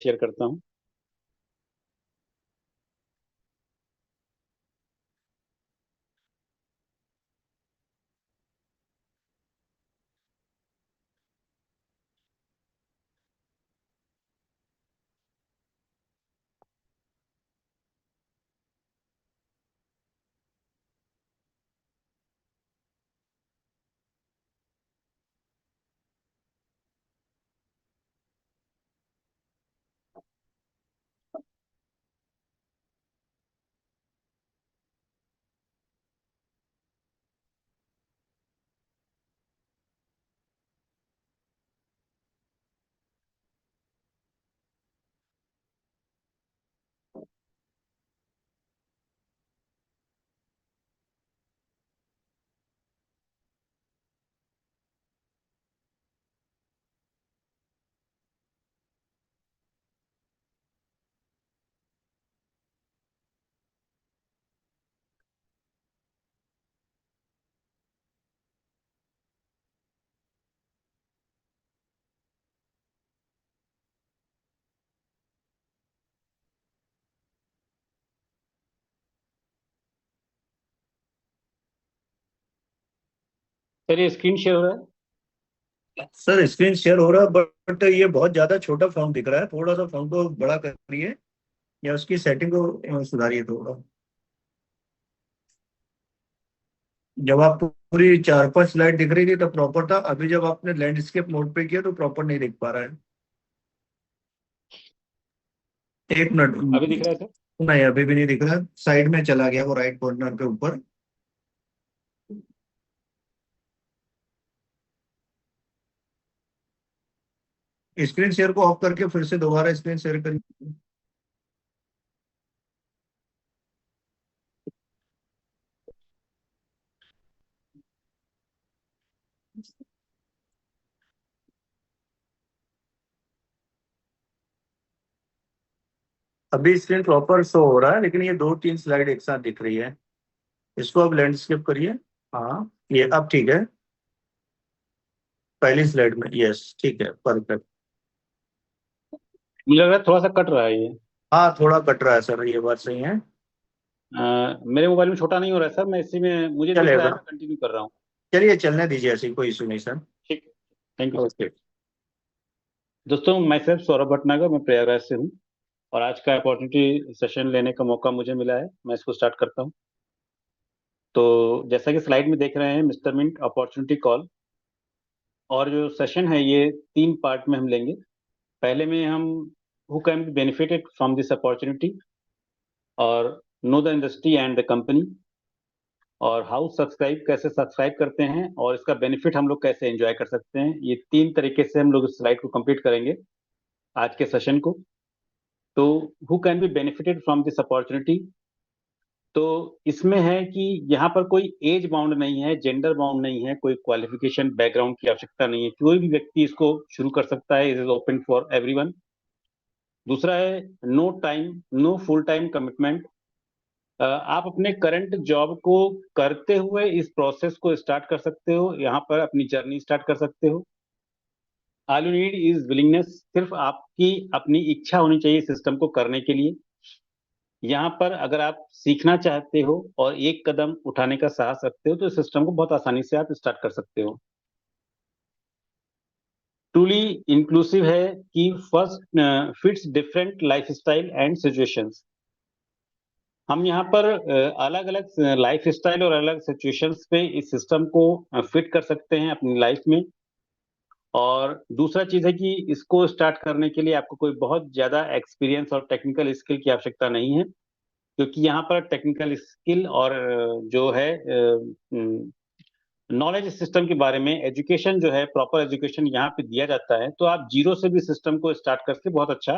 Share करता हूँ। Sir ये स्क्रीन शेयर हो रहा है? सर स्क्रीन शेयर हो रहा है, बट ये बहुत ज्यादा छोटा फॉन्ट दिख रहा है। थोड़ा सा फॉन्ट को बड़ा करिए या उसकी सेटिंग को सुधारिए थोड़ा। जब आपको पूरी 4-5 स्लाइड दिख रही थी तब प्रॉपर था, अभी जब आपने लैंडस्केप मोड पे किया तो प्रॉपर नहीं दिख पा रहा है। एक अभी दिख रहा है मिनट। सर? नहीं, अभी भी नहीं दिख रहा। साइड में चला गया वो, राइट कॉर्नर के ऊपर। स्क्रीन शेयर को ऑफ करके फिर से दोबारा स्क्रीन शेयर करिए। अभी स्क्रीन प्रॉपर शो हो रहा है, लेकिन ये 2-3 स्लाइड एक साथ दिख रही है। इसको अब लैंडस्केप करिए। हाँ, ये अब ठीक है। पहली स्लाइड में, यस ठीक है, परफेक्ट। मुझे लग रहा है थोड़ा सा कट रहा है ये। हाँ, थोड़ा कट रहा है सर, ये बात सही है। मेरे मोबाइल में छोटा नहीं हो रहा है सर, मैं इसी में मुझे दिख रहा है, चलेगा। मैं कंटिन्यू कर रहा हूँ। चलिए चलने दीजिए, ऐसी कोई इशू नहीं सर। ठीक। Thank you sir. ओके। दोस्तों, मैं सर सौरभ भटनागर, मैं प्रयागराज से हूँ। और आज का अपॉर्चुनिटी सेशन लेने का मौका मुझे मिला है, मैं इसको स्टार्ट करता हूँ। तो जैसा कि स्लाइड में देख रहे हैं, मिस्टर मिंट अपॉर्चुनिटी कॉल। और जो सेशन है ये 3 पार्ट में हम लेंगे। पहले में हम who can be benefited from this opportunity, और know the industry and the company, और हाउ सब्सक्राइब, कैसे सब्सक्राइब करते हैं और इसका बेनिफिट हम लोग कैसे एंजॉय कर सकते हैं। ये 3 तरीके से हम लोग इस स्लाइड को कंप्लीट करेंगे आज के सेशन को। तो who can be benefited from this opportunity, तो इसमें है कि यहाँ पर कोई एज बाउंड नहीं है, जेंडर बाउंड नहीं है, कोई क्वालिफिकेशन बैकग्राउंड की आवश्यकता नहीं है, कोई भी व्यक्ति इसको शुरू कर सकता है। It is open for everyone. दूसरा है no time, no full time commitment. आप अपने करंट जॉब को करते हुए इस प्रोसेस को स्टार्ट कर सकते हो, यहाँ पर अपनी जर्नी स्टार्ट कर सकते हो। All you need is willingness, सिर्फ आपकी अपनी इच्छा होनी चाहिए सिस्टम को करने के लिए। यहाँ पर अगर आप सीखना चाहते हो और एक कदम उठाने का साहस रखते हो तो इस सिस्टम को बहुत आसानी से आप स्टार्ट कर सकते हो। ट्रूली इंक्लूसिव है कि first fits different lifestyle and situations. हम यहाँ पर अलग अलग लाइफ स्टाइल और अलग सिचुएशंस पे इस सिस्टम को फिट कर सकते हैं अपनी लाइफ में। और दूसरा चीज है कि इसको स्टार्ट करने के लिए आपको कोई बहुत ज्यादा एक्सपीरियंस और टेक्निकल स्किल की आवश्यकता नहीं है, क्योंकि यहाँ पर टेक्निकल स्किल और जो है नॉलेज सिस्टम के बारे में एजुकेशन जो है, प्रॉपर एजुकेशन यहाँ पे दिया जाता है। तो आप जीरो से भी सिस्टम को स्टार्ट करके बहुत अच्छा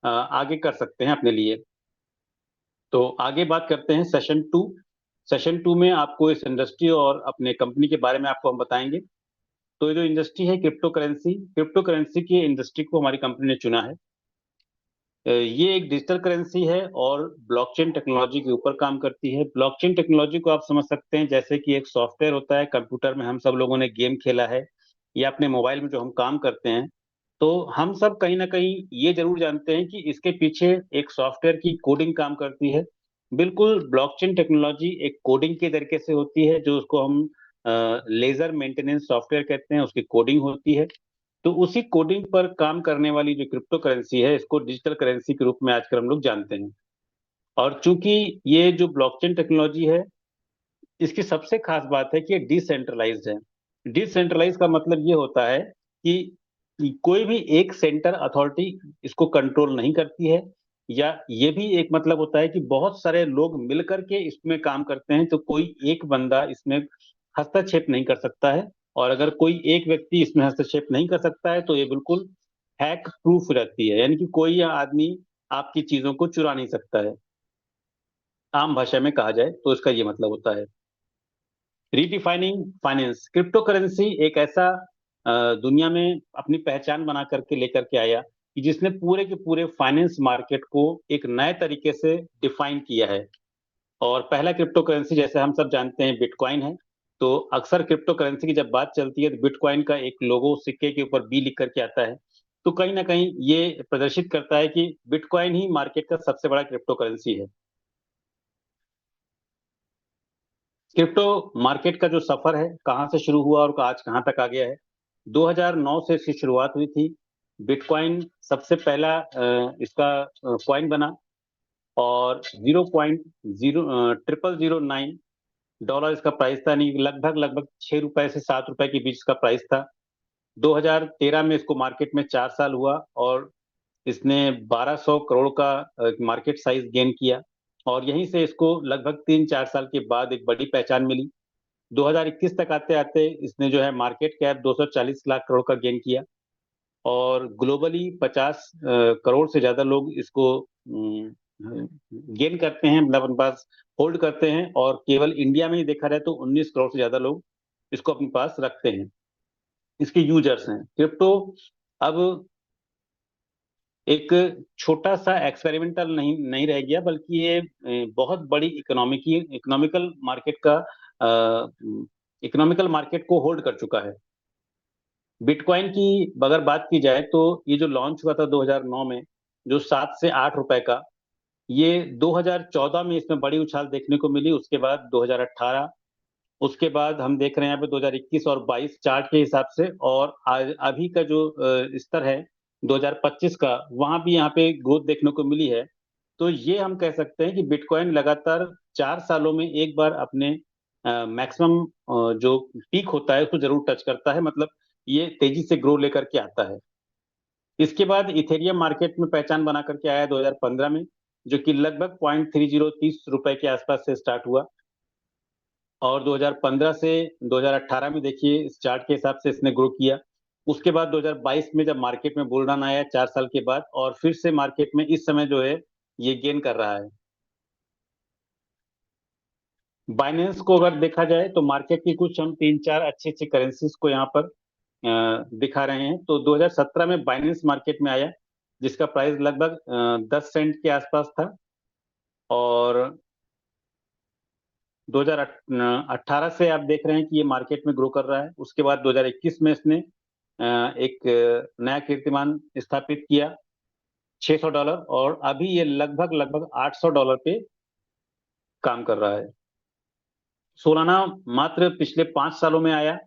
आगे कर सकते हैं अपने लिए। तो आगे बात करते हैं सेशन 2। सेशन 2 में आपको इस इंडस्ट्री और अपने कंपनी के बारे में आपको हम बताएंगे। तो ये जो इंडस्ट्री है क्रिप्टो करेंसी, क्रिप्टो करेंसी की इंडस्ट्री को हमारी कंपनी ने चुना है। ये एक डिजिटल करेंसी है और ब्लॉकचेन टेक्नोलॉजी के ऊपर काम करती है। ब्लॉकचेन टेक्नोलॉजी को आप समझ सकते हैं जैसे कि एक सॉफ्टवेयर होता है कंप्यूटर में, हम सब लोगों ने गेम खेला है, या अपने मोबाइल में जो हम काम करते हैं, तो हम सब कहीं ना कहीं ये जरूर जानते हैं कि इसके पीछे एक सॉफ्टवेयर की कोडिंग काम करती है। बिल्कुल ब्लॉकचेन टेक्नोलॉजी एक कोडिंग के तरीके से होती है, जो उसको हम लेजर मेंटेनेंस सॉफ्टवेयर कहते हैं, उसकी कोडिंग होती है। तो उसी कोडिंग पर काम करने वाली जो क्रिप्टो करेंसी है, इसको डिजिटल करेंसी के रूप में आजकल हम लोग जानते हैं। और चूंकि ये जो ब्लॉकचेन टेक्नोलॉजी है, इसकी सबसे खास बात है कि ये डिसेंट्रलाइज्ड है। डिसेंट्रलाइज का मतलब ये होता है कि कोई भी एक सेंटर अथॉरिटी इसको कंट्रोल नहीं करती है, या ये भी एक मतलब होता है कि बहुत सारे लोग मिलकर के इसमें काम करते हैं, तो कोई एक बंदा इसमें हस्तक्षेप नहीं कर सकता है। और अगर कोई एक व्यक्ति इसमें हस्तक्षेप नहीं कर सकता है, तो ये बिल्कुल हैक प्रूफ रहती है, यानी कि कोई आदमी आपकी चीजों को चुरा नहीं सकता है। आम भाषा में कहा जाए तो इसका ये मतलब होता है। रीडिफाइनिंग फाइनेंस, क्रिप्टो करेंसी एक ऐसा दुनिया में अपनी पहचान बना करके लेकर के आया कि जिसने पूरे के पूरे फाइनेंस मार्केट को एक नए तरीके से डिफाइन किया है। और पहला क्रिप्टो करेंसी, जैसे हम सब जानते हैं, बिटकॉइन है। तो अक्सर क्रिप्टो करेंसी की जब बात चलती है, तो बिटकॉइन का एक लोगो सिक्के के ऊपर बी लिख करके आता है। तो कहीं ना कहीं ये प्रदर्शित करता है कि बिटकॉइन ही मार्केट का सबसे बड़ा क्रिप्टो करेंसी है। क्रिप्टो मार्केट का जो सफर है, कहाँ से शुरू हुआ और आज कहाँ तक आ गया है। 2009 से इसकी शुरुआत हुई थी। बिटकॉइन सबसे पहला इसका कॉइन बना, और 0.00009 इसका प्राइस था, नहीं लगभग लगभग 6 रुपए से 7 रुपए के बीच इसका प्राइस था। 2013 में इसको मार्केट में 4 साल हुआ, और इसने 1200 करोड़ का मार्केट साइज गेन किया। और यहीं से इसको लगभग 3-4 साल के बाद एक बड़ी पहचान मिली। 2021 तक आते आते इसने जो है मार्केट कैप 240 लाख करोड़ का गेन किया। और ग्लोबली 50 करोड़ से ज्यादा लोग इसको गेन करते हैं, मतलब अपने पास होल्ड करते हैं। और केवल इंडिया में ही देखा जाए तो 19 करोड़ से ज्यादा लोग इसको अपने पास रखते हैं, इसके यूजर्स हैं। क्रिप्टो अब एक छोटा सा एक्सपेरिमेंटल नहीं नहीं रह गया, बल्कि ये बहुत बड़ी इकोनॉमिकल मार्केट को होल्ड कर चुका है। बिटकॉइन की अगर बात की जाए, तो ये जो लॉन्च हुआ था 2009 में, जो 7 से 8 रुपए का, ये 2014 में इसमें बड़ी उछाल देखने को मिली। उसके बाद 2018, उसके बाद हम देख रहे हैं यहाँ पे 2021 और 22 चार्ट के हिसाब से। और आज अभी का जो स्तर है 2025 का, वहां भी यहाँ पे ग्रोथ देखने को मिली है। तो ये हम कह सकते हैं कि बिटकॉइन लगातार 4 सालों में एक बार अपने मैक्सिमम जो पीक होता है उसको जरूर टच करता है, मतलब ये तेजी से ग्रो लेकर के आता है। इसके बाद इथेरियम मार्केट में पहचान बना करके आया 2015 में, जो कि लगभग 0.30 रुपए के आसपास से स्टार्ट हुआ। और 2015 से 2018 में देखिए इस चार्ट के हिसाब से इसने ग्रो किया। उसके बाद 2022 में जब मार्केट में बुल रन आया 4 साल के बाद, और फिर से मार्केट में इस समय जो है ये गेन कर रहा है। बाइनेंस को अगर देखा जाए, तो मार्केट की कुछ हम 3-4 अच्छी अच्छी करेंसीज को यहाँ पर दिखा रहे हैं। तो 2017 में बाइनेंस मार्केट में आया, जिसका प्राइस लगभग 10 सेंट के आसपास था। और 2018 से आप देख रहे हैं कि ये मार्केट में ग्रो कर रहा है। उसके बाद 2021 में इसने एक नया कीर्तिमान स्थापित किया, $600। और अभी ये लगभग लगभग $800 पे काम कर रहा है। सोलाना मात्र पिछले 5 सालों में आया,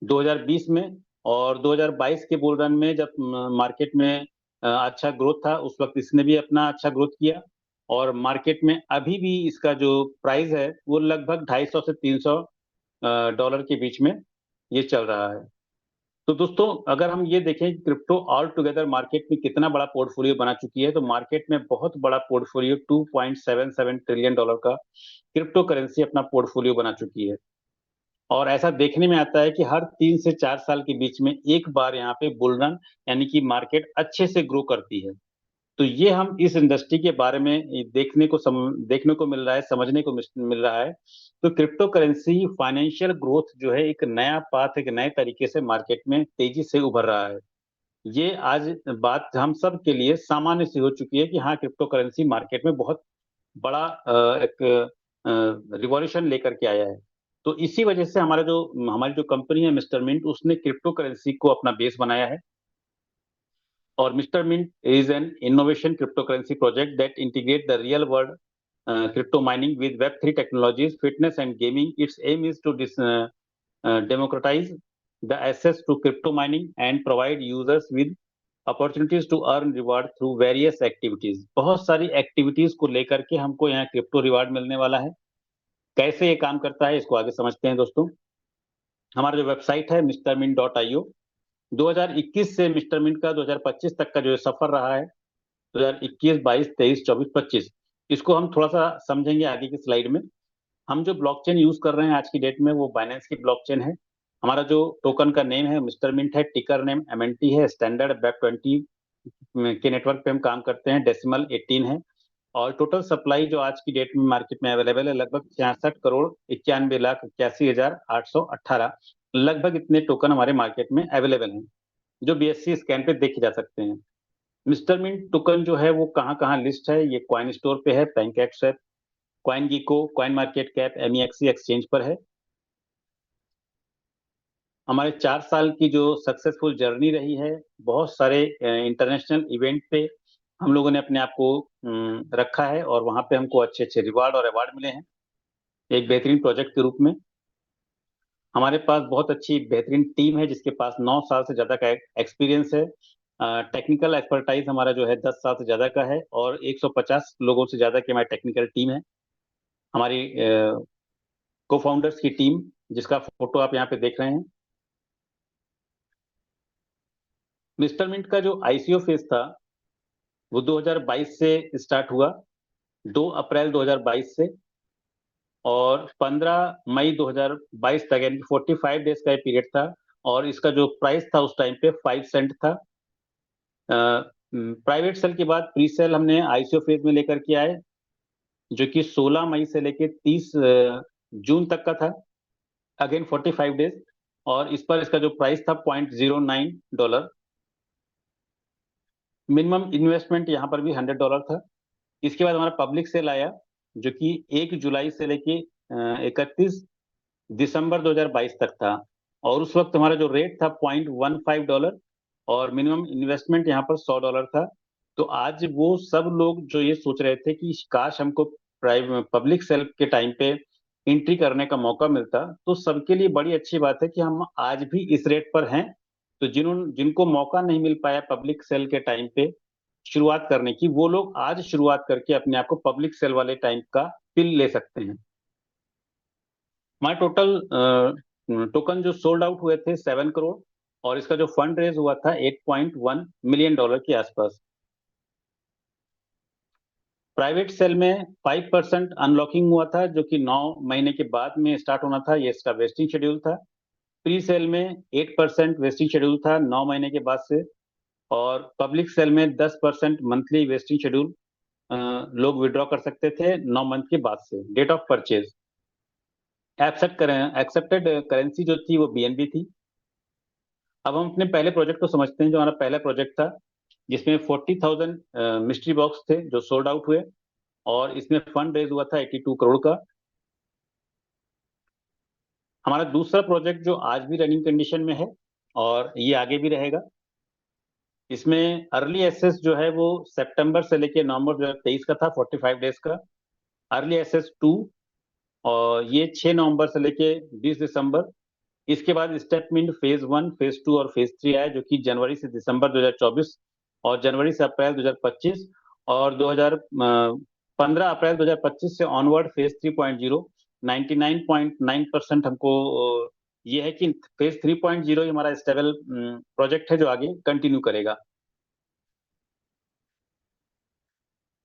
2020 में। और 2022 के बुल रन में जब मार्केट में अच्छा ग्रोथ था, उस वक्त इसने भी अपना अच्छा ग्रोथ किया। और मार्केट में अभी भी इसका जो प्राइस है वो लगभग 250 से 300 डॉलर के बीच में ये चल रहा है। तो दोस्तों, अगर हम ये देखें कि क्रिप्टो ऑल टुगेदर मार्केट में कितना बड़ा पोर्टफोलियो बना चुकी है, तो मार्केट में बहुत बड़ा पोर्टफोलियो $2.77 ट्रिलियन का क्रिप्टो करेंसी अपना पोर्टफोलियो बना चुकी है। और ऐसा देखने में आता है कि हर 3 से 4 साल के बीच में एक बार यहाँ पे बुल रन, यानी कि मार्केट अच्छे से ग्रो करती है। तो ये हम इस इंडस्ट्री के बारे में देखने को मिल रहा है, समझने को मिल रहा है। तो क्रिप्टो करेंसी फाइनेंशियल ग्रोथ जो है एक नया पाथ, एक नए तरीके से मार्केट में तेजी से उभर रहा है। ये आज बात हम सब के लिए सामान्य सी हो चुकी है कि हाँ, क्रिप्टो करेंसी मार्केट में बहुत बड़ा एक रिवॉल्यूशन लेकर के आया है। तो इसी वजह से हमारी जो कंपनी है मिस्टर मिंट, उसने क्रिप्टो करेंसी को अपना बेस बनाया है। और Mister Mint is an innovation cryptocurrency project that integrate the real world crypto mining with Web3 technologies, fitness, and gaming. Its aim is to democratize the access to crypto mining and provide users with opportunities to earn reward through various activities. बहुत सारी activities को लेकर के हमको यहाँ crypto reward मिलने वाला है। कैसे ये काम करता है इसको आगे समझते हैं दोस्तों। हमारा जो वेबसाइट है mrmint.io, 2021 से मिस्टर मिंट का 2025 तक का जो सफर रहा है, 2021, 22, 23, 24, 25, इसको हम थोड़ा सा समझेंगे आगे की स्लाइड में। हम जो ब्लॉकचेन यूज कर रहे हैं आज की डेट में वो बाइनेंस की ब्लॉकचेन है। हमारा जो टोकन का नेम है मिस्टर मिंट है, टिकर नेम एमएनटी है, स्टैंडर्ड वेब 20 के नेटवर्क पे हम काम करते हैं, डेसिमल 18 है। और टोटल सप्लाई जो आज की डेट में मार्केट में अवेलेबल है लगभग 66 करोड़ 91 लाख 81 हजार 818, लगभग इतने टोकन हमारे मार्केट में अवेलेबल हैं जो बीएससी स्कैन पे देखे जा सकते हैं। मिस्टर मिंट टोकन जो है वो कहाँ कहाँ लिस्ट है, ये कॉइन स्टोर पे है, PancakeSwap, CoinGecko, CoinMarketCap, MEXC exchange पर है। हमारे 4 साल की जो सक्सेसफुल जर्नी रही है, बहुत सारे इंटरनेशनल इवेंट पे हम लोगों ने अपने आप को रखा है और वहां पे हमको अच्छे अच्छे रिवार्ड और अवार्ड मिले हैं एक बेहतरीन प्रोजेक्ट के रूप में। हमारे पास बहुत अच्छी बेहतरीन टीम है जिसके पास 9 साल से ज्यादा का एक्सपीरियंस है। टेक्निकल एक्सपर्टाइज हमारा जो है 10 साल से ज्यादा का है और 150 लोगों से ज्यादा की हमारी टेक्निकल टीम है। हमारी को फाउंडर्स की टीम जिसका फोटो आप यहाँ पे देख रहे हैं। मिस्टर मिंट का जो आईसीओ फेज था वो 2022 से स्टार्ट हुआ, 2 अप्रैल 2022 से, और 15 मई 2022 तक, यानी 45 डेज का पीरियड था। और इसका जो प्राइस था उस टाइम पे 5 सेंट था। प्राइवेट सेल के बाद प्री सेल हमने आईसीओ फेज में लेकर के आए जो कि 16 मई से लेकर 30 जून तक का था, अगेन 45 डेज। और इस पर इसका जो प्राइस था $0.09। मिनिमम इन्वेस्टमेंट यहाँ पर भी $100 था। इसके बाद हमारा पब्लिक सेल आया जो कि 1 जुलाई से लेके 31 दिसंबर 2022 तक था। और उस वक्त हमारा जो रेट था $0.15 और मिनिमम इन्वेस्टमेंट यहाँ पर $100 था। तो आज वो सब लोग जो ये सोच रहे थे कि काश हमको प्राइवेट पब्लिक सेल के टाइम पे एंट्री करने का मौका मिलता, तो सबके लिए बड़ी अच्छी बात है कि हम आज भी इस रेट पर हैं। तो जिनको मौका नहीं मिल पाया पब्लिक सेल के टाइम पे शुरुआत करने की, वो लोग आज शुरुआत करके अपने आप को पब्लिक सेल वाले टाइम का फिल ले सकते हैं। हमारे टोटल टोकन जो सोल्ड आउट हुए थे 7 करोड़, और इसका जो फंड रेज हुआ था $8.1 मिलियन के आसपास। प्राइवेट सेल में 5% अनलॉकिंग हुआ था जो कि 9 महीने के बाद में स्टार्ट होना था, ये इसका वेस्टिंग शेड्यूल था। प्री सेल में 8% वेस्टिंग शेड्यूल था 9 महीने के बाद से, और पब्लिक सेल में 10% मंथली वेस्टिंग शेड्यूल लोग विड्रॉ कर सकते थे 9 मंथ के बाद से। Date of purchase accepted currency जो थी वो बीएनबी थी। अब हम अपने पहले प्रोजेक्ट को समझते हैं। जो हमारा पहला प्रोजेक्ट था जिसमें 40,000 मिस्ट्री बॉक्स थे जो सोल्ड आउट हुए, और इसमें फंड रेज हुआ था 82 करोड़ का। हमारा दूसरा प्रोजेक्ट जो आज भी रनिंग कंडीशन में है और ये आगे भी रहेगा, इसमें अर्ली एक्सेस जो है वो सितंबर से लेकर नवंबर 2023 का था, 45 डेज का। अर्ली एक्सेस 2, और ये 6 नवंबर से लेके 20 दिसंबर। इसके बाद स्टेटमेंट फेज 1, फेज 2 और फेज 3 आया जो कि जनवरी से दिसंबर 2024 और जनवरी से अप्रैल 2025, और 2015 अप्रैल 2025 से ऑनवर्ड फेज 3.0। 99.9% हमको ये है कि फेज 3.0 ही हमारा स्टेबल प्रोजेक्ट है जो आगे कंटिन्यू करेगा।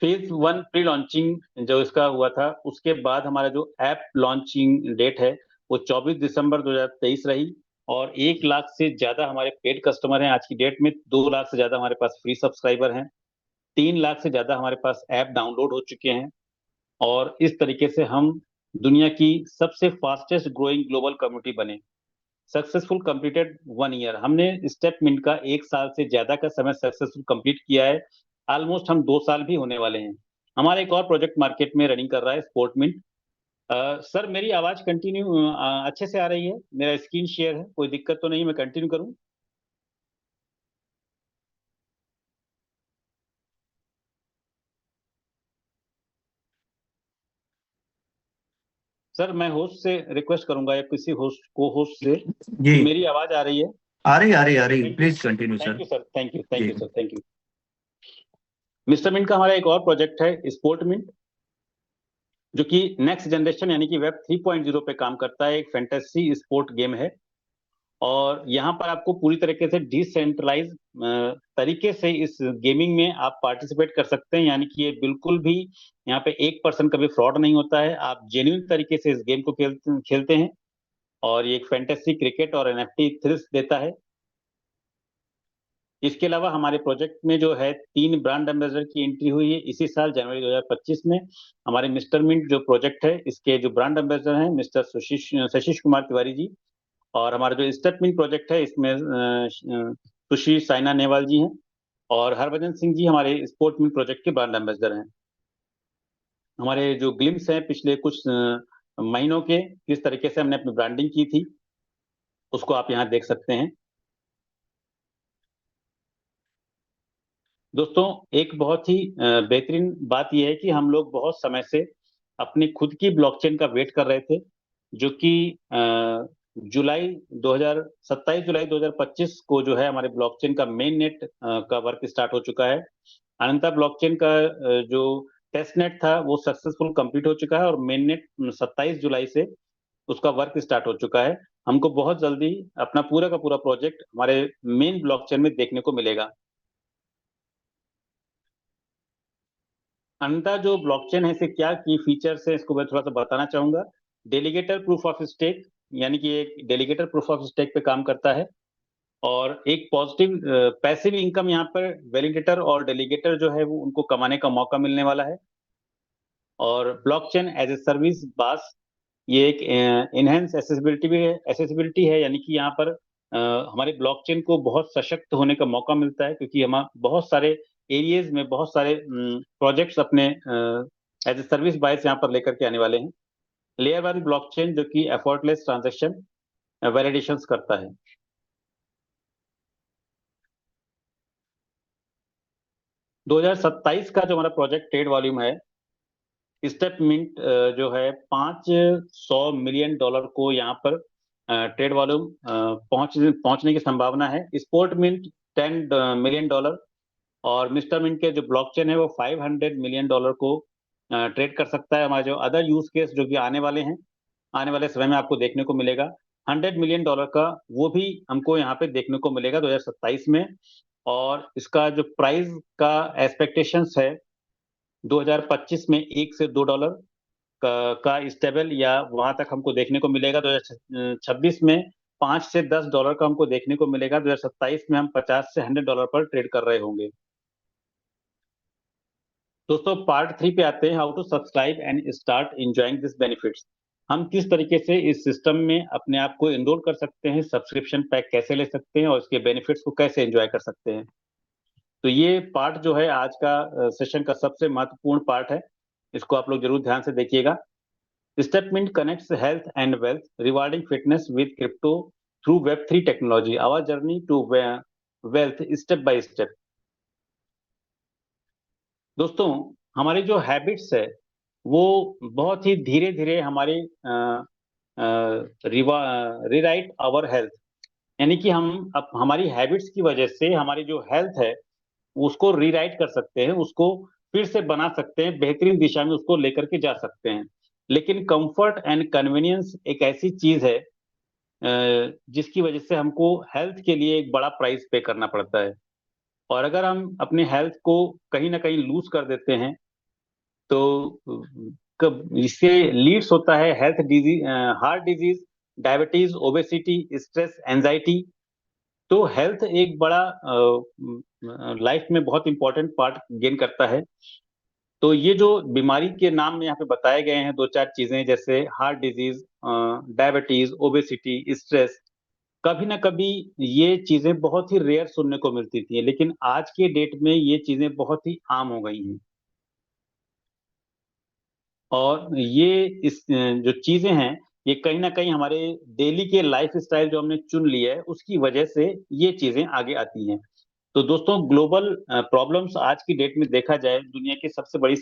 फेज 1 प्री लॉन्चिंग जो इसका हुआ था, उसके बाद हमारा जो ऐप लॉन्चिंग डेट है वो 24 दिसंबर 2023 रही, और 1 लाख से ज्यादा हमारे पेड कस्टमर हैं आज की डेट में। 2 लाख से ज्यादा हमारे पास फ्री सब्सक्राइबर हैं, 3 लाख से ज्यादा हमारे पास ऐप डाउनलोड हो चुके हैं। और इस तरीके से हम दुनिया की सबसे फास्टेस्ट ग्रोइंग ग्लोबल कम्युनिटी बने। सक्सेसफुल कंप्लीटेड 1 ईयर, हमने स्टेप मिंट का 1 साल से ज्यादा का समय सक्सेसफुल कंप्लीट किया है। ऑलमोस्ट हम 2 साल भी होने वाले हैं। हमारा एक और प्रोजेक्ट मार्केट में रनिंग कर रहा है, स्पोर्ट मिंट। सर मेरी आवाज कंटिन्यू अच्छे से आ रही है? मेरा स्क्रीन शेयर है, कोई दिक्कत तो नहीं? मैं कंटिन्यू करूं? सर मैं होस्ट से रिक्वेस्ट करूंगा या किसी होस्ट को होस्ट से जी, कि मेरी आवाज आ रही है। आ रही आ रही आ रही, thank you. Please continue thank sir. You sir, thank you, thank जी you sir, thank you. Mister mint का हमारा एक और प्रोजेक्ट है स्पोर्ट मिंट, जो कि नेक्स्ट जनरेशन यानी कि वेब 3.0 पे काम करता है। एक फैंटेसी स्पोर्ट गेम है और यहाँ पर आपको पूरी तरीके से डिसेंट्रलाइज तरीके से इस गेमिंग में आप पार्टिसिपेट कर सकते हैं। यानी कि ये बिल्कुल भी यहाँ पे 1% कभी फ्रॉड नहीं होता है। आप जेन्युइन तरीके से इस गेम को खेलते हैं और ये एक फैंटेसी क्रिकेट और एनएफटी थ्रिल्स देता है। इसके अलावा हमारे प्रोजेक्ट में जो है 3 ब्रांड एम्बेसडर की एंट्री हुई है इसी साल जनवरी 2025 में। हमारे मिस्टर मिंट जो प्रोजेक्ट है इसके जो ब्रांड एम्बेसडर हैं मिस्टर शशिश कुमार तिवारी जी, और हमारा जो स्टेप मिंट प्रोजेक्ट है इसमें सुश्री साइना नेहवाल जी हैं, और हरभजन सिंह जी हमारे स्पोर्ट मिंट प्रोजेक्ट के ब्रांड एम्बेसडर हैं। हमारे जो ग्लिम्स हैं पिछले कुछ महीनों के, किस तरीके से हमने अपनी ब्रांडिंग की थी, उसको आप यहाँ देख सकते हैं। दोस्तों एक बहुत ही बेहतरीन बात यह है कि हम लोग बहुत समय से अपनी खुद की ब्लॉकचेन का वेट कर रहे थे, जो कि जुलाई 27 जुलाई 2025 को जो है हमारे ब्लॉकचेन का मेन नेट का वर्क स्टार्ट हो चुका है। अनंता ब्लॉकचेन का जो टेस्ट नेट था वो सक्सेसफुल कंप्लीट हो चुका है और मेन नेट 27 जुलाई से उसका वर्क स्टार्ट हो चुका है। हमको बहुत जल्दी अपना पूरा का पूरा प्रोजेक्ट हमारे मेन ब्लॉकचेन में देखने को मिलेगा। अंडा जो ब्लॉकचेन है इसे क्या की फीचर्स है इसको मैं थोड़ा सा बताना चाहूंगा। डेलीगेटर प्रूफ ऑफ स्टेक, यानी कि एक डेलीगेटर प्रूफ ऑफ स्टेक पे काम करता है, और एक पॉजिटिव पैसिव इनकम यहाँ पर वैलिडेटर और डेलीगेटर जो है वो उनको कमाने का मौका मिलने वाला है। और ब्लॉकचेन एज ए सर्विस बास, ये एक इनहेंस एसेसिबिलिटी है, यानी कि यहाँ पर हमारे ब्लॉकचेन को बहुत सशक्त होने का मौका मिलता है, क्योंकि हम बहुत सारे एरियाज में बहुत सारे प्रोजेक्ट्स अपने एज ए सर्विस बायस यहाँ पर लेकर के आने वाले हैं। लेयर वन ब्लॉकचेन जो कि एफर्टलेस ट्रांजेक्शन वैलिडेशंस करता है। दो हजार सत्ताईस का जो हमारा प्रोजेक्ट ट्रेड वॉल्यूम है, स्टेप मिंट जो है $500 मिलियन को यहाँ पर ट्रेड वॉल्यूम पहुंचने की संभावना है। स्पोर्ट मिंट $10 मिलियन, और मिस्टर मिंट के जो ब्लॉकचेन है वो $500 मिलियन को ट्रेड कर सकता है। हमारे जो अदर यूज केस जो कि आने वाले हैं, आने वाले समय में आपको देखने को मिलेगा, $100 मिलियन का वो भी हमको यहाँ पे देखने को मिलेगा 2027 में। और इसका जो प्राइस का एक्सपेक्टेशंस है 2025 में $1 से $2 का स्टेबल या वहां तक हमको देखने को मिलेगा। 2026 में $5 से $10 का हमको देखने को मिलेगा। 2027 में हम $50 से $100 पर ट्रेड कर रहे होंगे। दोस्तों पार्ट 3 पे आते हैं, how to subscribe and start enjoying this benefits. हम किस तरीके से इस सिस्टम में अपने आप को एनरोल कर सकते हैं, सब्सक्रिप्शन पैक कैसे ले सकते हैं और इसके बेनिफिट्स को कैसे एंजॉय कर सकते हैं। तो ये पार्ट जो है आज का सेशन का सबसे महत्वपूर्ण पार्ट है, इसको आप लोग जरूर ध्यान से देखिएगा। Stepmint connects health and wealth, rewarding fitness with crypto through web 3 technology, our journey to wealth step by step. दोस्तों हमारी जो हैबिट्स है वो बहुत ही धीरे धीरे हमारे रिराइट आवर हेल्थ, यानी कि हम अब हमारी हैबिट्स की वजह से हमारी जो हेल्थ है उसको रीराइट कर सकते हैं, उसको फिर से बना सकते हैं, बेहतरीन दिशा में उसको लेकर के जा सकते हैं। लेकिन कंफर्ट एंड कन्वीनियंस एक ऐसी चीज है जिसकी वजह से हमको हेल्थ के लिए एक बड़ा प्राइस पे करना पड़ता है। और अगर हम अपने हेल्थ को कहीं ना कहीं लूज कर देते हैं तो इससे लीड्स होता है health disease, heart disease, diabetes, obesity, stress, anxiety. तो हेल्थ एक बड़ा लाइफ में बहुत इंपॉर्टेंट पार्ट गेन करता है। तो ये जो बीमारी के नाम में यहाँ पे बताए गए हैं 2-4 चीजें, जैसे heart disease, diabetes, obesity, stress, कभी ना कभी ये चीजें बहुत ही रेयर सुनने को मिलती थी, लेकिन आज के डेट में ये चीजें बहुत ही आम हो गई हैं। और ये इस जो चीजें हैं ये कहीं ना कहीं हमारे डेली के लाइफ स्टाइल जो हमने चुन लिया है उसकी वजह से ये चीजें आगे आती हैं। तो दोस्तों ग्लोबल प्रॉब्लम्स आज की डेट में देखा जाए दुनिया की सबसे बड़ी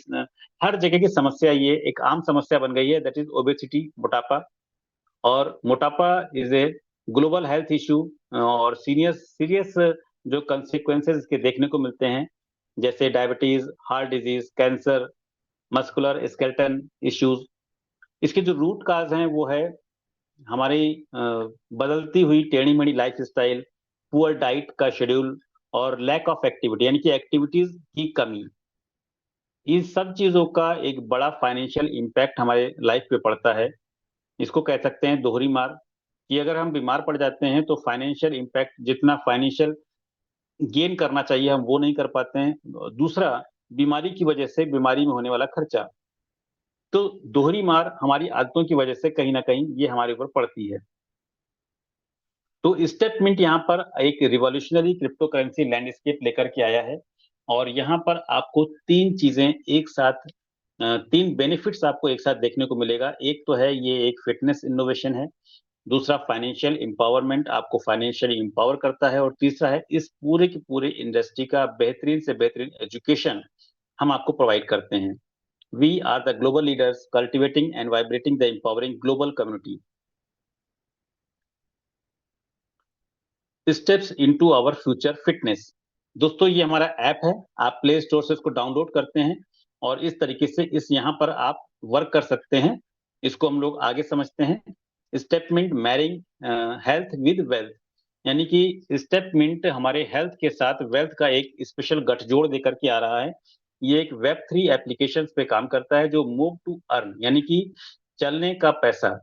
हर जगह की समस्या, ये एक आम समस्या बन गई है, दैट इज ओबेसिटी, मोटापा। और मोटापा is a global health issue, और सीरियस सीरियस जो कंसिक्वेंसेस इसके देखने को मिलते हैं, जैसे diabetes, heart disease, cancer, muscular skeleton issues. इसके जो रूट काज हैं वो है हमारी बदलती हुई टेढ़ी मेढ़ी लाइफ स्टाइल, पुअर डाइट का शेड्यूल, और लैक ऑफ एक्टिविटी यानी कि एक्टिविटीज की कमी। इन सब चीजों का एक बड़ा फाइनेंशियल इम्पैक्ट हमारे लाइफ पे पड़ता है। इसको कह सकते हैं दोहरी मार, कि अगर हम बीमार पड़ जाते हैं तो फाइनेंशियल इम्पैक्ट, जितना फाइनेंशियल गेन करना चाहिए हम वो नहीं कर पाते हैं। दूसरा, बीमारी की वजह से बीमारी में होने वाला खर्चा। तो दोहरी मार हमारी आदतों की वजह से कहीं ना कहीं ये हमारे ऊपर पड़ती है। तो स्टेप मिंट यहाँ पर एक रिवॉल्यूशनरी क्रिप्टो करेंसी लैंडस्केप लेकर के आया है। और यहाँ पर आपको तीन चीजें एक साथ, तीन बेनिफिट्स आपको एक साथ देखने को मिलेगा। एक तो है ये एक फिटनेस इनोवेशन है, दूसरा फाइनेंशियल एम्पावरमेंट, आपको फाइनेंशियली एम्पावर करता है, और तीसरा है इस पूरे की पूरे इंडस्ट्री का बेहतरीन से बेहतरीन एजुकेशन हम आपको प्रोवाइड करते हैं। We are the global leaders cultivating and vibrating the empowering global community. Steps into our future fitness. दोस्तों ये हमारा ऐप है, आप प्ले स्टोर से इसको डाउनलोड करते हैं और इस तरीके से इस यहाँ पर आप वर्क कर सकते हैं। इसको हम लोग आगे समझते हैं। स्टेपमिंट मैरिंग हेल्थ विद वेल्थ, यानी कि स्टेपमिंट हमारे हेल्थ के साथ वेल्थ का एक स्पेशल गठजोड़ देकर के आ रहा है। ये एक वेब 3 एप्लीकेशन पे काम करता है, जो मूव टू अर्न यानी कि चलने का पैसा।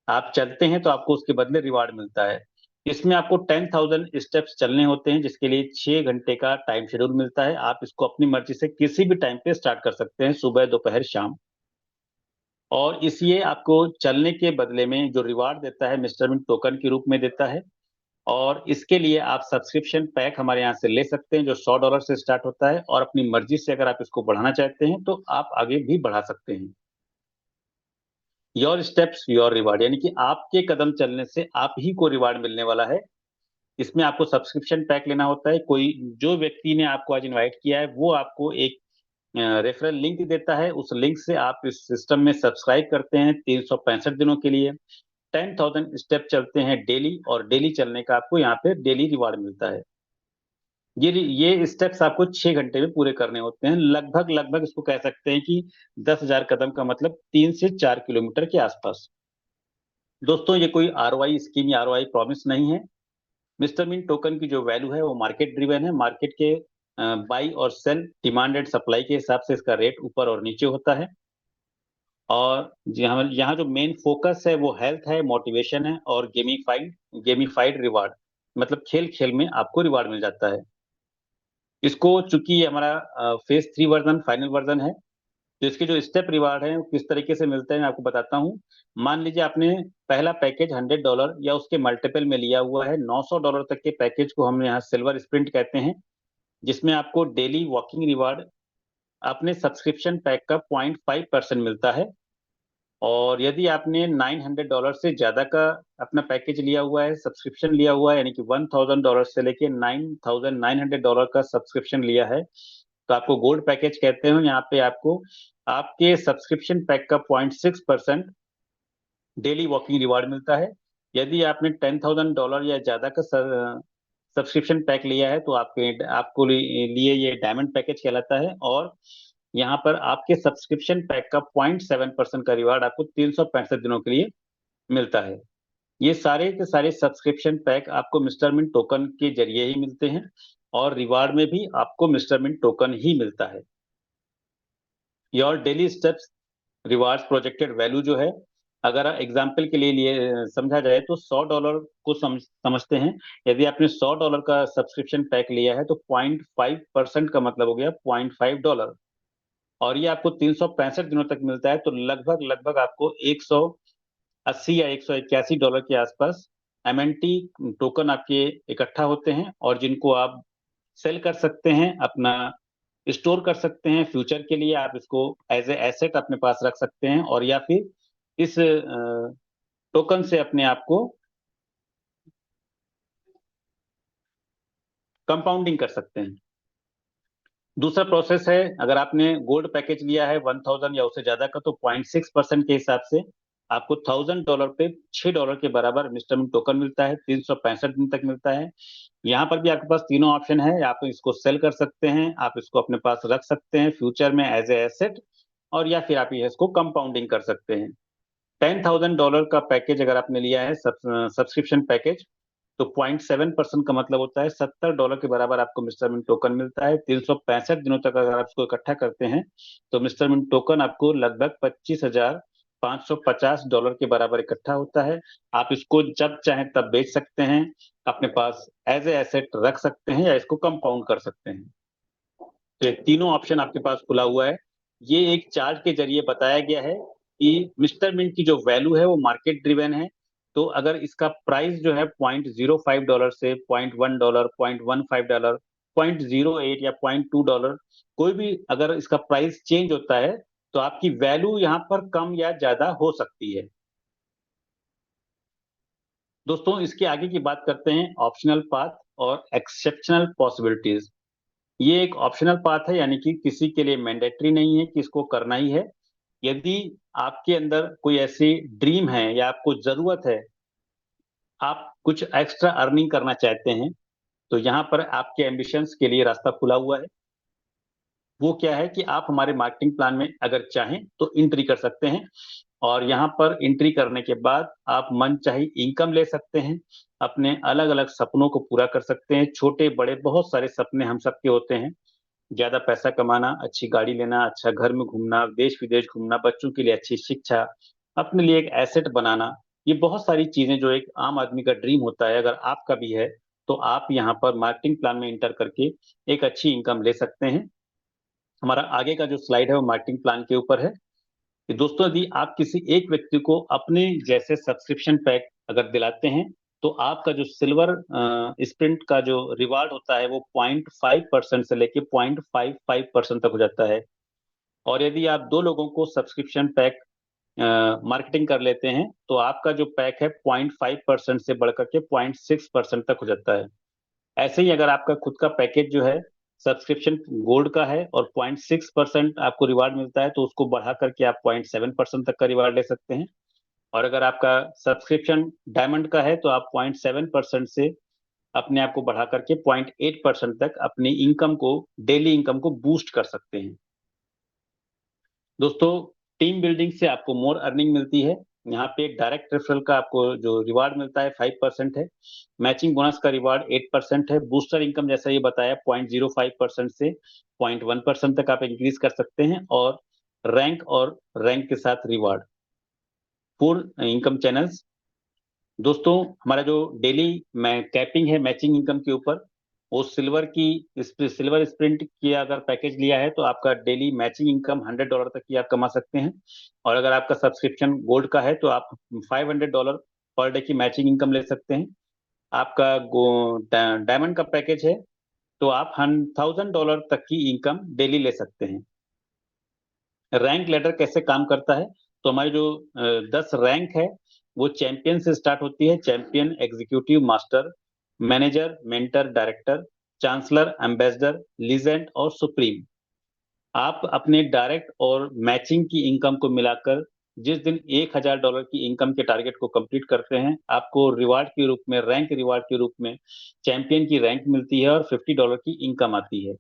आप चलते हैं तो आपको उसके बदले रिवार्ड मिलता है। इसमें आपको 10,000 स्टेप्स चलने होते हैं, जिसके लिए 6 घंटे का टाइम शेड्यूल मिलता है। आप इसको अपनी मर्जी से किसी भी टाइम पे स्टार्ट कर सकते हैं, सुबह, दोपहर, शाम। और इसलिए आपको चलने के बदले में जो रिवार्ड देता है मिस्टर मिंट टोकन के रूप में देता है। और इसके लिए आप सब्सक्रिप्शन पैक हमारे यहाँ से ले सकते हैं, जो $100 से स्टार्ट होता है, और अपनी मर्जी से अगर आप इसको बढ़ाना चाहते हैं तो आप आगे भी बढ़ा सकते हैं। योर स्टेप्स योर रिवार्ड, यानी कि आपके कदम चलने से आप ही को रिवार्ड मिलने वाला है। इसमें आपको सब्सक्रिप्शन पैक लेना होता है। कोई जो व्यक्ति ने आपको आज इनवाइट किया है वो आपको एक रेफरल लिंक देता है, उस लिंक से आप इस सिस्टम में सब्सक्राइब करते हैं 365 दिनों के लिए। 10,000 स्टेप चलते हैं डेली, और डेली चलने का आपको यहाँ पे डेली रिवार्ड मिलता है। ये स्टेप्स आपको 6 घंटे में पूरे करने होते हैं। लगभग लगभग इसको कह सकते हैं कि 10,000 कदम का मतलब 3 से 4 किलोमीटर के आसपास। दोस्तों ये कोई ROI स्कीम या ROI प्रॉमिस नहीं है। मिस्टर मिन टोकन की जो वैल्यू है वो मार्केट ड्रिवन है। मार्केट के बाई और सेल, डिमांड एंड सप्लाई के हिसाब से इसका रेट ऊपर और नीचे होता है। और यहाँ यहाँ जो मेन फोकस है वो हेल्थ है, मोटिवेशन है, और गेमिफाइड रिवार्ड, मतलब खेल खेल में आपको रिवार्ड मिल जाता है। इसको चूंकि ये हमारा फेज 3 वर्जन, फाइनल वर्जन है, तो इसके जो स्टेप रिवार्ड है वो किस तरीके से मिलते हैं मैं आपको बताता हूँ। मान लीजिए आपने पहला पैकेज $100 या उसके मल्टीपल में लिया हुआ है। $900 तक के पैकेज को हम यहाँ सिल्वर स्प्रिंट कहते हैं, जिसमें आपको डेली वॉकिंग रिवार्ड अपने सब्सक्रिप्शन पैक का 0.5% मिलता है। और यदि आपने $900 से ज्यादा का अपना पैकेज लिया हुआ है, सब्सक्रिप्शन लिया हुआ है, यानी कि $1,000 से लेके $9,900 का सब्सक्रिप्शन लिया है, तो आपको गोल्ड पैकेज कहते हैं। यहाँ पे आपको आपके सब्सक्रिप्शन पैक का 0.6% डेली वॉकिंग रिवार्ड मिलता है। यदि आपने $10,000 या ज्यादा का सब्सक्रिप्शन पैक लिया है तो आपको लिए ये डायमंड पैकेज कहलाता है। और यहाँ पर आपके सब्सक्रिप्शन पैक का 0.7% का रिवार्ड आपको 365 दिनों के लिए मिलता है। ये सारे के सारे सब्सक्रिप्शन पैक आपको मिस्टर मिंट टोकन के जरिए ही मिलते हैं, और रिवार्ड में भी आपको मिस्टर मिंट टोकन ही मिलता है। Your daily steps rewards projected value जो है, अगर एग्जाम्पल के लिए समझा जाए तो $100 को समझते हैं। यदि आपने $100 का सब्सक्रिप्शन पैक लिया है तो 0.5% का मतलब हो गया $0.5। और ये आपको 365 दिनों तक मिलता है, तो लगभग लगभग आपको 180 या $181 के आसपास MNT टोकन आपके इकट्ठा होते हैं, और जिनको आप सेल कर सकते हैं, अपना स्टोर कर सकते हैं। फ्यूचर के लिए आप इसको एज ए एसेट अपने पास रख सकते हैं, और या फिर इस टोकन से अपने आप को कंपाउंडिंग कर सकते हैं। दूसरा प्रोसेस है, अगर आपने गोल्ड पैकेज लिया है 1000 या उससे ज्यादा का, तो 0.6% के हिसाब से आपको $1000 पे $6 के बराबर मिस्टर मिंट टोकन मिलता है, 365 दिन तक मिलता है। यहाँ पर भी आपके पास तीनों ऑप्शन है, आप इसको सेल कर सकते हैं, आप इसको अपने पास रख सकते हैं फ्यूचर में एज ए एसेट, और या फिर आप इसको कंपाउंडिंग कर सकते हैं। $10,000 का पैकेज अगर आपने लिया है सब्सक्रिप्शन पैकेज, तो 0.7% का मतलब होता है $70 के बराबर आपको मिस्टर मिंट टोकन मिलता है। 365 दिनों तक अगर आप इसको इकट्ठा करते हैं तो मिस्टर मिंट टोकन आपको लगभग $25,550 के बराबर इकट्ठा होता है। आप इसको जब चाहें तब बेच सकते हैं, अपने पास एज ए एसेट रख सकते हैं, या इसको कंपाउंड कर सकते हैं। तो ये तीनों ऑप्शन आपके पास खुला हुआ है। ये एक चार्ट के जरिए बताया गया है कि मिस्टर मिंट की जो वैल्यू है वो मार्केट ड्रिवन है। तो अगर इसका प्राइस जो है $0.05 से $0.1, $0.15, $0.08 या $0.2, कोई भी अगर इसका प्राइस चेंज होता है तो आपकी वैल्यू यहाँ पर कम या ज्यादा हो सकती है। दोस्तों, इसके आगे की बात करते हैं ऑप्शनल पाथ और एक्सेप्शनल पॉसिबिलिटीज। ये एक ऑप्शनल पाथ है, यानी कि किसी के लिए मैंडेटरी नहीं है कि इसको करना ही है। यदि आपके अंदर कोई ऐसी ड्रीम है या आपको जरूरत है, आप कुछ एक्स्ट्रा अर्निंग करना चाहते हैं, तो यहाँ पर आपके एम्बिशंस के लिए रास्ता खुला हुआ है। वो क्या है कि आप हमारे मार्केटिंग प्लान में अगर चाहें तो एंट्री कर सकते हैं, और यहाँ पर एंट्री करने के बाद आप मनचाही इनकम ले सकते हैं, अपने अलग अलग सपनों को पूरा कर सकते हैं। छोटे बड़े बहुत सारे सपने हम सबके होते हैं, ज्यादा पैसा कमाना, अच्छी गाड़ी लेना, अच्छा घर में घूमना, देश विदेश घूमना, बच्चों के लिए अच्छी शिक्षा, अपने लिए एक एसेट बनाना, ये बहुत सारी चीजें जो एक आम आदमी का ड्रीम होता है, अगर आपका भी है तो आप यहाँ पर मार्केटिंग प्लान में इंटर करके एक अच्छी इनकम ले सकते हैं। हमारा आगे का जो स्लाइड है वो मार्केटिंग प्लान के ऊपर है कि दोस्तों, यदि आप किसी एक व्यक्ति को अपने जैसे सब्सक्रिप्शन पैक अगर दिलाते हैं, तो आपका जो सिल्वर स्प्रिंट का जो रिवार्ड होता है वो 0.5% से लेके 0.55% तक हो जाता है। और यदि आप दो लोगों को सब्सक्रिप्शन पैक मार्केटिंग कर लेते हैं, तो आपका जो पैक है 0.5% से बढ़कर के 0.6% तक हो जाता है। ऐसे ही अगर आपका खुद का पैकेज जो है सब्सक्रिप्शन गोल्ड का है और 0.6% आपको रिवार्ड मिलता है, तो उसको बढ़ा करके आप 0.7% तक का रिवार्ड ले सकते हैं। और अगर आपका सब्सक्रिप्शन डायमंड का है तो आप 0.7% से अपने आप को बढ़ा करके 0.8% तक अपनी इनकम को, डेली इनकम को बूस्ट कर सकते हैं। दोस्तों, टीम बिल्डिंग से आपको मोर अर्निंग मिलती है। यहाँ पे डायरेक्ट रेफरल का आपको जो रिवार्ड मिलता है 5% है, मैचिंग बोनस का रिवार्ड 8% है, बूस्टर इनकम जैसा ये बताया 0.05% से 0.1% तक आप इंक्रीज कर सकते हैं, और रैंक के साथ रिवार्ड, 4 इनकम चैनल्स। दोस्तों, हमारा जो डेली कैपिंग है मैचिंग इनकम के ऊपर, वो सिल्वर स्प्रिंट की अगर पैकेज लिया है तो आपका डेली मैचिंग इनकम $100 तक की आप कमा सकते हैं। और अगर आपका सब्सक्रिप्शन गोल्ड का है तो आप $500 पर डे की मैचिंग इनकम ले सकते हैं। आपका डायमंड का पैकेज है तो आप $1,000 तक की इनकम डेली ले सकते हैं। रैंक लेडर कैसे काम करता है, तो हमारी जो 10 रैंक है वो चैंपियन से स्टार्ट होती है। Champion, executive, master, manager, mentor, director, chancellor, ambassador, legend और सुप्रीम। आप अपने डायरेक्ट और मैचिंग की इनकम को मिलाकर जिस दिन $1,000 की इनकम के टारगेट को कंप्लीट करते हैं, आपको रिवार्ड के रूप में, रैंक रिवार्ड के रूप में चैंपियन की रैंक मिलती है और $50 की इनकम आती है।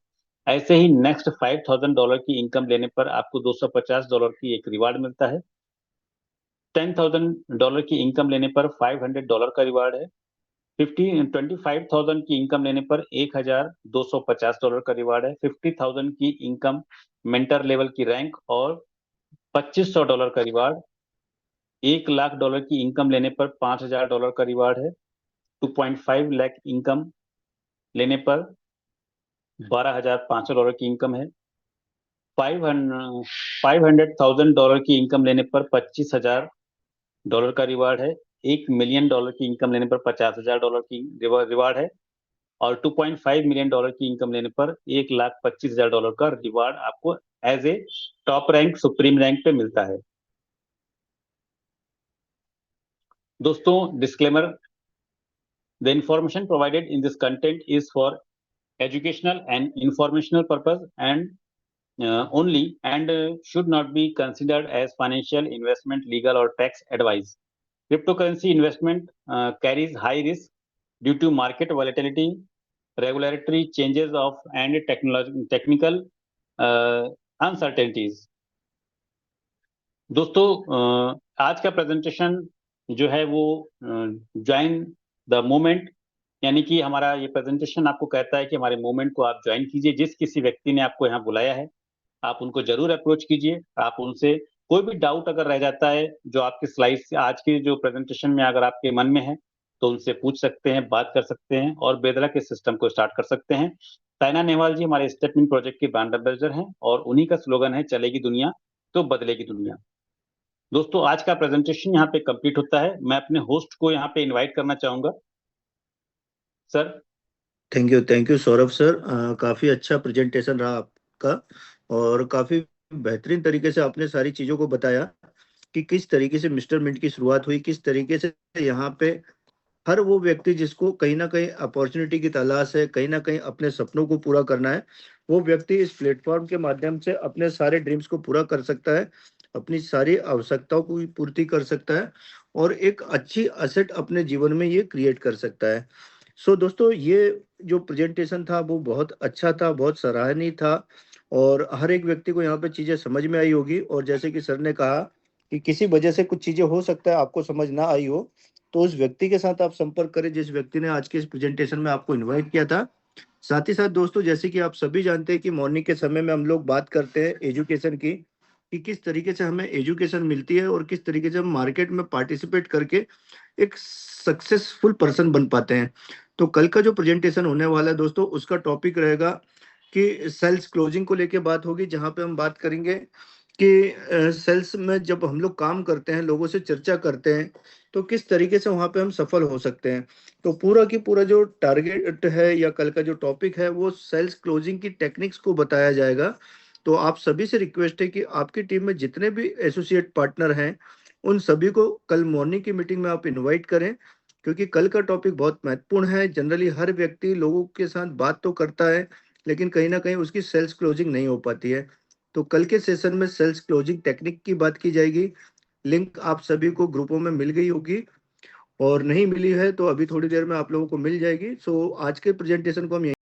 ऐसे ही नेक्स्ट $5,000 की इनकम लेने पर आपको $250 की एक रिवार्ड मिलता है। $10,000 की इनकम लेने पर $500 का रिवार्ड है। 25,000 की इनकम लेने पर $1,250 का रिवार्ड है। 50,000 की इनकम, मेंटर लेवल की रैंक और $2,500 का रिवार्ड। $1,00,000 की इनकम लेने पर $5,000 का रिवार्ड है। 2.5 लाख इनकम लेने पर $12,500 की इनकम है। 500,000 की इनकम लेने पर $25,000 का रिवार्ड है। $1 मिलियन की इनकम लेने पर $50,000 की रिवार्ड है, और $2.5 मिलियन की इनकम लेने पर $1,25,000 का रिवार्ड आपको as a top rank, supreme rank पे मिलता है। दोस्तों, disclaimer: the information provided in this content is for educational and informational purpose and only, and should not be considered as financial investment, legal or tax advice. Cryptocurrency investment carries high risk due to market volatility, regulatory changes of and technical uncertainties. दोस्तों, आज का presentation जो है वो join the movement, यानी कि हमारा ये प्रेजेंटेशन आपको कहता है कि हमारे मूवमेंट को आप ज्वाइन कीजिए। जिस किसी व्यक्ति ने आपको यहाँ बुलाया है, आप उनको जरूर अप्रोच कीजिए। आप उनसे कोई भी डाउट अगर रह जाता है जो आपके स्लाइड से आज की जो प्रेजेंटेशन में अगर आपके मन में है, तो उनसे पूछ सकते हैं, बात कर सकते हैं और बेधड़क इस सिस्टम को स्टार्ट कर सकते हैं। साइना नेहवाल जी हमारे स्टेटमेंट प्रोजेक्ट के ब्रांड एम्बेसडर हैं और उन्हीं का स्लोगन है, चलेगी दुनिया तो बदलेगी दुनिया। दोस्तों, आज का प्रेजेंटेशन यहाँ पे कंप्लीट होता है। मैं अपने होस्ट को यहाँ पे इनवाइट करना चाहूंगा। Sir. Thank you Saurabh sir. काफ़ी अच्छा प्रेजेंटेशन रहा आपका और काफ़ी बेहतरीन तरीके से आपने सारी चीज़ों को बताया कि किस तरीके से मिस्टर मिंट की शुरुआत हुई, किस तरीके से यहाँ पे हर वो व्यक्ति जिसको कहीं ना कहीं अपॉर्चुनिटी की तलाश है, कहीं ना कहीं अपने सपनों को पूरा करना है, वो व्यक्ति इस प्लेटफॉर्म के माध्यम से अपने सारे ड्रीम्स को पूरा कर सकता है, अपनी सारी आवश्यकताओं को भी पूर्ति कर सकता है और एक अच्छी असेट अपने जीवन में ये क्रिएट कर सकता है। सो दोस्तों, ये जो प्रेजेंटेशन था वो बहुत अच्छा था, बहुत सराहनीय था और हर एक व्यक्ति को यहाँ पे चीज़ें समझ में आई होगी। और जैसे कि सर ने कहा कि किसी वजह से कुछ चीज़ें हो सकता है आपको समझ ना आई हो, तो उस व्यक्ति के साथ आप संपर्क करें जिस व्यक्ति ने आज के इस प्रेजेंटेशन में आपको इनवाइट किया था। साथ ही साथ दोस्तों, जैसे कि आप सभी जानते हैं कि मॉर्निंग के समय में हम लोग बात करते हैं एजुकेशन की, कि किस तरीके से हमें एजुकेशन मिलती है और किस तरीके से हम मार्केट में पार्टिसिपेट करके एक सक्सेसफुल पर्सन बन पाते हैं। तो कल का जो प्रेजेंटेशन होने वाला है दोस्तों, उसका टॉपिक रहेगा कि सेल्स क्लोजिंग को लेके बात होगी, जहाँ पे हम बात करेंगे कि सेल्स में जब हम लोग काम करते हैं, लोगों से चर्चा करते हैं, तो किस तरीके से वहाँ पे हम सफल हो सकते हैं। तो पूरा की पूरा जो टारगेट है या कल का जो टॉपिक है वो सेल्स क्लोजिंग की टेक्निक्स को बताया जाएगा। तो आप सभी से रिक्वेस्ट है कि आपकी टीम में जितने भी एसोसिएट पार्टनर हैं, उन सभी को कल मॉर्निंग की मीटिंग में आप इनवाइट करें, क्योंकि कल का टॉपिक बहुत महत्वपूर्ण है। जनरली हर व्यक्ति लोगों के साथ बात तो करता है, लेकिन कहीं ना कहीं उसकी सेल्स क्लोजिंग नहीं हो पाती है। तो कल के सेशन में सेल्स क्लोजिंग टेक्निक की बात की जाएगी। लिंक आप सभी को ग्रुपों में मिल गई होगी और नहीं मिली है तो अभी थोड़ी देर में आप लोगों को मिल जाएगी। सो आज के प्रेजेंटेशन को हम